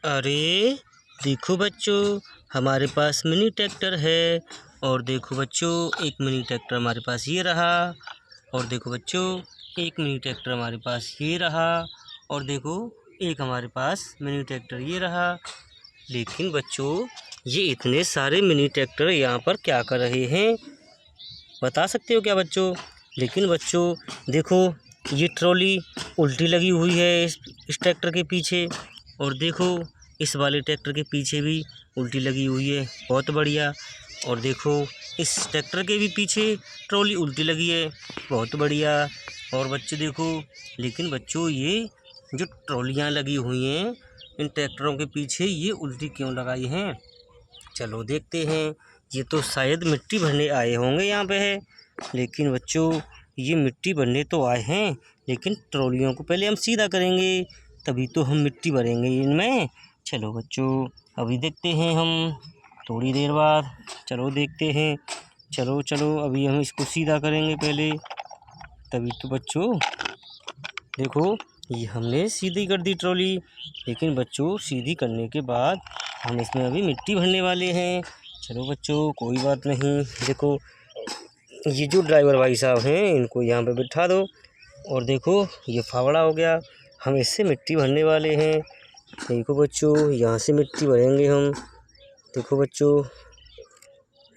अरे देखो बच्चों, हमारे पास मिनी ट्रैक्टर है। और देखो बच्चों, एक मिनी ट्रैक्टर हमारे पास ये रहा। और देखो बच्चों, एक मिनी ट्रैक्टर हमारे पास ये रहा। और देखो, एक हमारे पास मिनी ट्रैक्टर ये रहा। लेकिन बच्चों, ये इतने सारे मिनी ट्रैक्टर यहाँ पर क्या कर रहे हैं, बता सकते हो क्या बच्चों? लेकिन बच्चों देखो, ये ट्रॉली उल्टी लगी हुई है इस ट्रैक्टर के पीछे। और देखो, इस वाले ट्रैक्टर के पीछे भी उल्टी लगी हुई है, बहुत बढ़िया। और देखो, इस ट्रैक्टर के भी पीछे ट्रॉली उल्टी लगी है, बहुत बढ़िया। और बच्चे देखो, लेकिन बच्चों ये जो ट्रॉलियाँ लगी हुई हैं इन ट्रैक्टरों के पीछे, ये उल्टी क्यों लगाई हैं? चलो देखते हैं। ये तो शायद मिट्टी भरने आए होंगे यहाँ पे है। लेकिन बच्चों, ये मिट्टी भरने तो आए हैं, लेकिन ट्रॉलियों को पहले हम सीधा करेंगे, तभी तो हम मिट्टी भरेंगे इनमें। चलो बच्चों, अभी देखते हैं हम थोड़ी देर बाद। चलो देखते हैं। चलो चलो, अभी हम इसको सीधा करेंगे पहले, तभी तो बच्चों। देखो, ये हमने सीधी कर दी ट्रॉली। लेकिन बच्चों, सीधी करने के बाद हम इसमें अभी मिट्टी भरने वाले हैं। चलो बच्चों, कोई बात नहीं। देखो, ये जो ड्राइवर भाई साहब हैं, इनको यहाँ पे बिठा दो। और देखो, ये फावड़ा हो गया, हम इससे मिट्टी भरने वाले हैं। देखो बच्चों, यहाँ से मिट्टी भरेंगे हम। देखो बच्चों,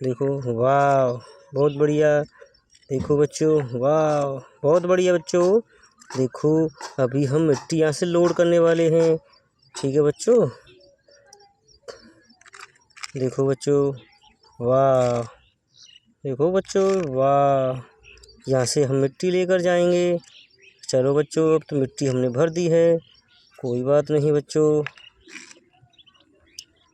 देखो, वाह बहुत बढ़िया। देखो बच्चों, वाह बहुत बढ़िया बच्चों। देखो, अभी हम मिट्टी यहाँ से लोड करने वाले हैं। ठीक है बच्चों। देखो बच्चों, वाह। देखो बच्चों, वाह। यहाँ से हम मिट्टी लेकर जाएंगे। चलो बच्चों, अब तो मिट्टी हमने भर दी है, कोई बात नहीं बच्चों।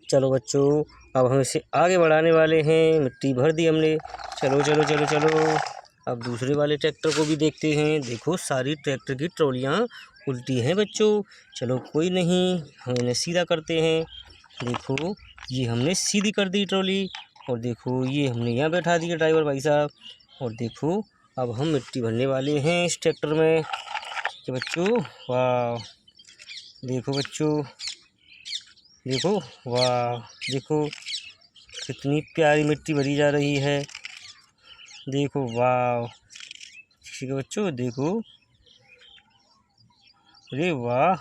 चलो बच्चों, अब हम इसे आगे बढ़ाने वाले हैं। मिट्टी भर दी हमने। चलो चलो चलो चलो, अब दूसरे वाले ट्रैक्टर को भी देखते हैं। देखो, सारी ट्रैक्टर की ट्रॉलियाँ उल्टी हैं बच्चों। चलो कोई नहीं, हम इन्हें सीधा करते हैं। देखो, ये हमने सीधी कर दी ट्रॉली। और देखो, ये हमने यहाँ बैठा दिया ड्राइवर भाई साहब। और देखो, अब हम मिट्टी भरने वाले हैं इस ट्रैक्टर में। ठीक है बच्चों, वाह। देखो बच्चों, देखो, वाह। देखो, कितनी प्यारी मिट्टी भरी जा रही है। देखो, वाह। ठीक है बच्चों, देखो, अरे वाह,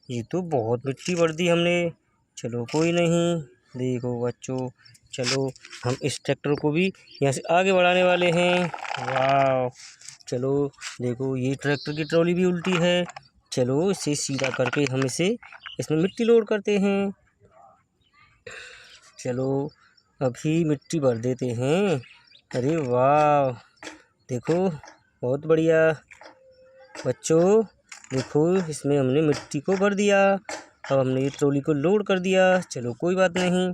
ये तो बहुत मिट्टी भर दी हमने। चलो कोई नहीं। देखो बच्चों, चलो हम इस ट्रैक्टर को भी यहाँ से आगे बढ़ाने वाले हैं। वाह। चलो देखो, ये ट्रैक्टर की ट्रॉली भी उल्टी है। चलो इसे सीधा करके हम इसमें मिट्टी लोड करते हैं। चलो अभी मिट्टी भर देते हैं। अरे वाह, देखो बहुत बढ़िया बच्चों। देखो, इसमें हमने मिट्टी को भर दिया। अब हमने ये ट्रॉली को लोड कर दिया। चलो कोई बात नहीं।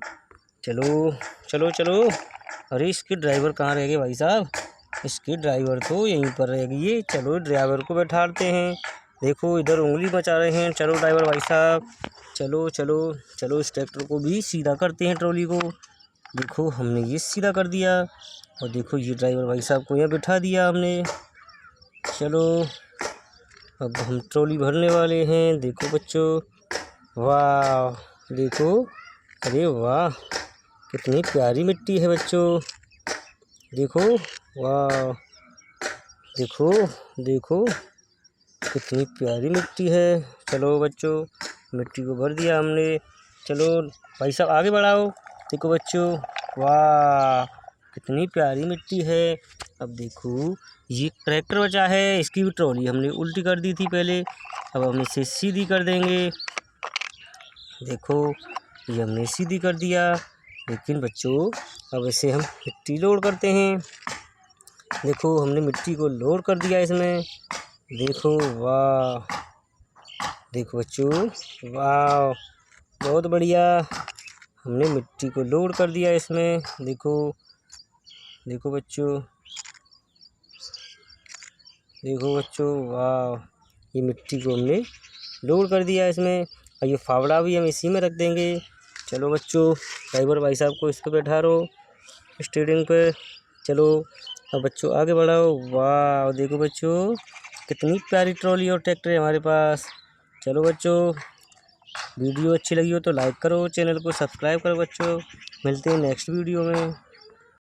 चलो चलो चलो, अरे इसके ड्राइवर कहाँ रह गए भाई साहब? इसके ड्राइवर तो यहीं पर रह गए। चलो ड्राइवर को बैठाते हैं। देखो, इधर उंगली बचा रहे हैं। चलो ड्राइवर भाई साहब, चलो चलो चलो, इस ट्रैक्टर को भी सीधा करते हैं ट्रॉली को। देखो, हमने ये सीधा कर दिया। और देखो, ये ड्राइवर भाई साहब को यहाँ बिठा दिया हमने। चलो, अब हम ट्रॉली भरने वाले हैं। देखो बच्चों, वाह। देखो, अरे वाह, कितनी प्यारी मिट्टी है बच्चों। देखो, वाह। देखो देखो, कितनी प्यारी मिट्टी है। चलो बच्चों, मिट्टी को भर दिया हमने। चलो भाई साहब, आगे बढ़ाओ। देखो बच्चों, वाह, कितनी प्यारी मिट्टी है। अब देखो, ये ट्रैक्टर बचा है, इसकी भी ट्रॉली हमने उल्टी कर दी थी पहले। अब हम इसे सीधी कर देंगे। देखो, ये हमने सीधी कर दिया। लेकिन बच्चों, अब इसे हम मिट्टी लोड करते हैं। देखो, हमने मिट्टी को लोड कर दिया इसमें। देखो, वाह। देखो बच्चों, वाह बहुत बढ़िया, हमने मिट्टी को लोड कर दिया इसमें। देखो, देखो बच्चों, देखो बच्चों, वाह। ये मिट्टी को हमने लोड कर दिया इसमें। और ये फावड़ा भी हम इसी में रख देंगे। चलो बच्चों, ड्राइवर भाई साहब को इस पर बैठा रहो, स्टीयरिंग पे। चलो अब बच्चों आगे बढ़ाओ। वाह, देखो बच्चों, कितनी प्यारी ट्रॉली और ट्रैक्टर है हमारे पास। चलो बच्चों, वीडियो अच्छी लगी हो तो लाइक करो, चैनल को सब्सक्राइब करो बच्चों। मिलते हैं नेक्स्ट वीडियो में।